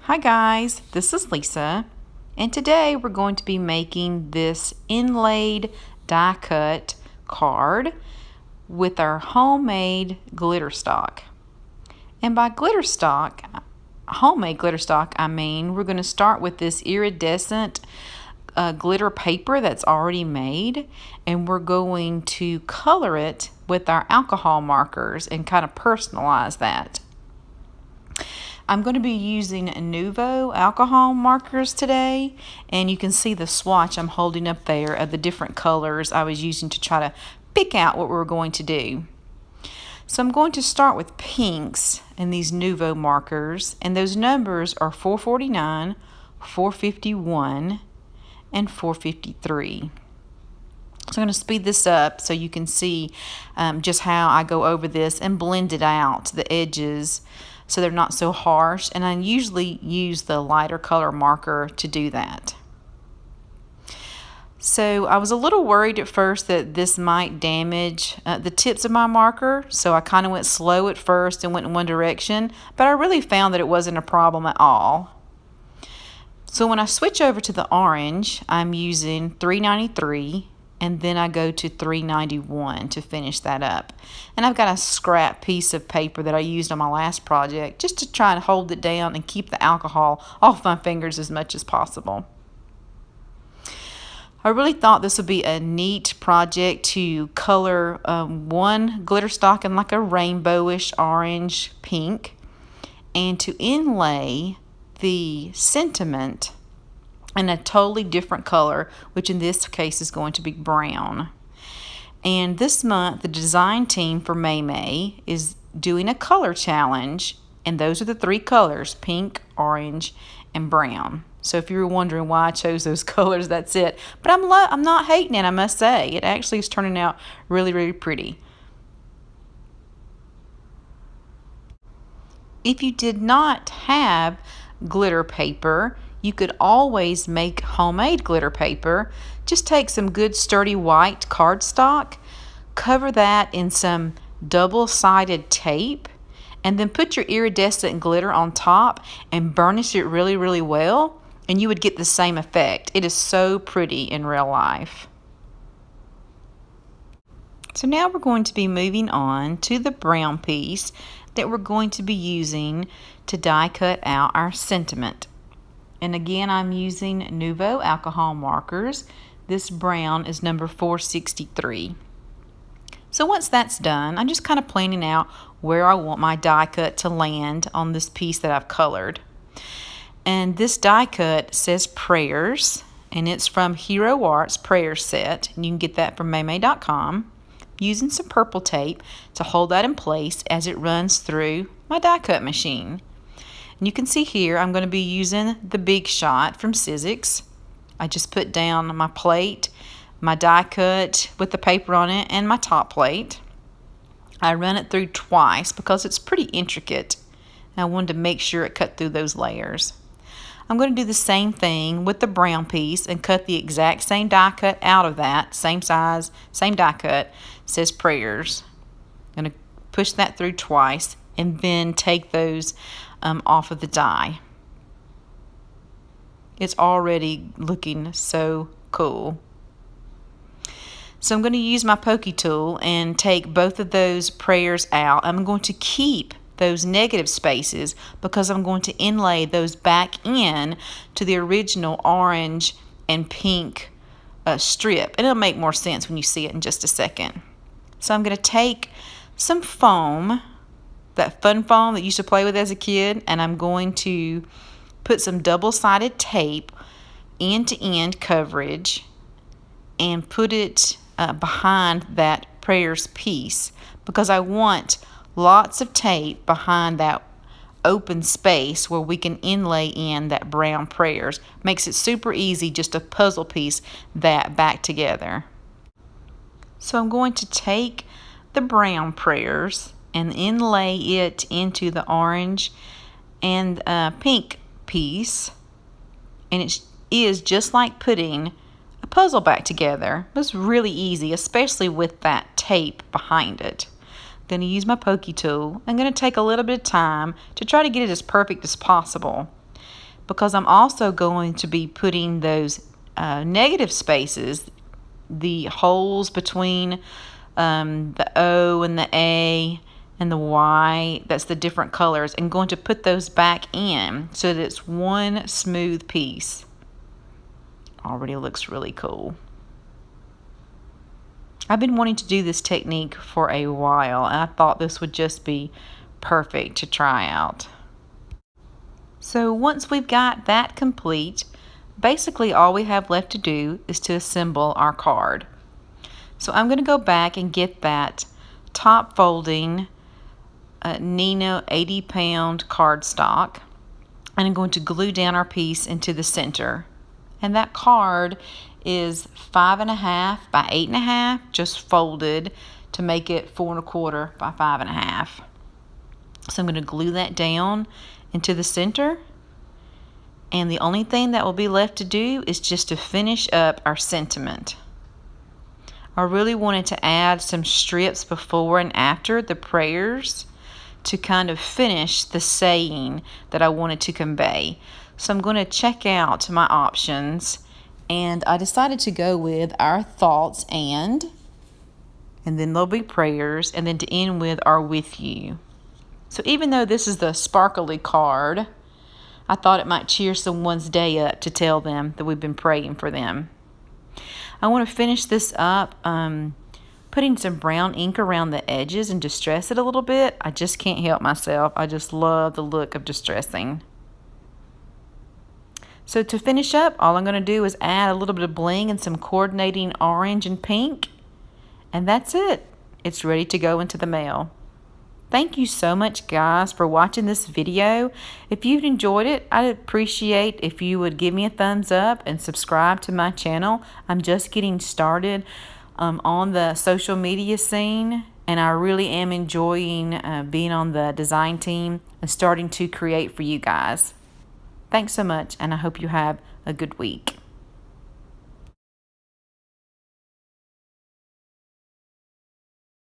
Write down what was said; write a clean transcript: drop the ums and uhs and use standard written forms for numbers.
Hi guys, this is Lisa, and today we're going to be making this inlaid die cut card with our homemade glitter stock. And by homemade glitter stock, I mean we're going to start with this iridescent glitter paper that's already made, and we're going to color it with our alcohol markers and kind of personalize that. I'm going to be using Nuvo alcohol markers today, and you can see the swatch I'm holding up there of the different colors I was using to try to pick out what we were going to do. So I'm going to start with pinks and these Nuvo markers, and those numbers are 449, 451, and 453. So I'm going to speed this up so you can see just how I go over this and blend it out, the edges, so they're not so harsh. And I usually use the lighter color marker to do that. So I was a little worried at first that this might damage the tips of my marker, so I kind of went slow at first and went in one direction, but I really found that it wasn't a problem at all. So when I switch over to the orange, I'm using 393, and then I go to 391 to finish that up. And I've got a scrap piece of paper that I used on my last project just to try and hold it down and keep the alcohol off my fingers as much as possible. I really thought this would be a neat project to color one glitter stock in like a rainbowish orange pink, and to inlay the sentiment in a totally different color, which in this case is going to be brown. And this month the design team for May is doing a color challenge, and those are the three colors: pink, orange, and brown. So if you were wondering why I chose those colors, that's it. But I'm not hating it, I must say. It actually is turning out really, really pretty. If you did not have glitter paper, you could always make homemade glitter paper. Just take some good sturdy white cardstock, cover that in some double-sided tape, and then put your iridescent glitter on top and burnish it really, really well, and you would get the same effect. It is so pretty in real life. So now we're going to be moving on to the brown piece that we're going to be using to die cut out our sentiment. And again, I'm using Nuvo alcohol markers. This brown is number 463. So once that's done, I'm just kind of planning out where I want my die cut to land on this piece that I've colored. And this die cut says prayers, and it's from Hero Art's prayer set, and you can get that from maymay.com. Using some purple tape to hold that in place as it runs through my die cut machine. And you can see here I'm going to be using the Big Shot from Sizzix. I just put down my plate, my die cut with the paper on it, and my top plate. I run it through twice because it's pretty intricate, and I wanted to make sure it cut through those layers. I'm going to do the same thing with the brown piece and cut the exact same die cut out of that, same size, same die cut. It says prayers. I'm going to push that through twice and then take those off of the die. It's already looking so cool. So I'm going to use my pokey tool and take both of those prayers out. I'm going to keep those negative spaces because I'm going to inlay those back in to the original orange and pink strip, and it'll make more sense when you see it in just a second. So I'm going to take some foam, that fun foam that you used to play with as a kid, and I'm going to put some double-sided tape end-to-end coverage and put it behind that prayers piece, because I want lots of tape behind that open space where we can inlay in that brown prayers. Makes it super easy just to puzzle piece that back together. So I'm going to take the brown prayers and inlay it into the orange and pink piece, and it is just like putting a puzzle back together. It's really easy, especially with that tape behind it. I'm going to use my pokey tool. I'm going to take a little bit of time to try to get it as perfect as possible. because I'm also going to be putting those negative spaces, the holes between the O and the A and the Y, that's the different colors, and going to put those back in so that it's one smooth piece. Already looks really cool. I've been wanting to do this technique for a while, and I thought this would just be perfect to try out. So once we've got that complete, basically all we have left to do is to assemble our card. So I'm going to go back and get that top folding Nina 80-pound cardstock, and I'm going to glue down our piece into the center. And that card is 5.5 by 8.5, just folded to make it 4.25 by 5.5. So I'm going to glue that down into the center, and the only thing that will be left to do is just to finish up our sentiment. I really wanted to add some strips before and after the prayers to kind of finish the saying that I wanted to convey. So I'm going to check out my options, and I decided to go with our thoughts and then there'll be prayers, and then to end with are with you. So even though this is the sparkly card, I thought it might cheer someone's day up to tell them that we've been praying for them. I want to finish this up putting some brown ink around the edges and distress it a little bit. I just can't help myself. I just love the look of distressing. So to finish up, all I'm going to do is add a little bit of bling and some coordinating orange and pink. And that's it. It's ready to go into the mail. Thank you so much, guys, for watching this video. If you've enjoyed it, I'd appreciate if you would give me a thumbs up and subscribe to my channel. I'm just getting started on the social media scene, and I really am enjoying being on the design team and starting to create for you guys. Thanks so much, and I hope you have a good week.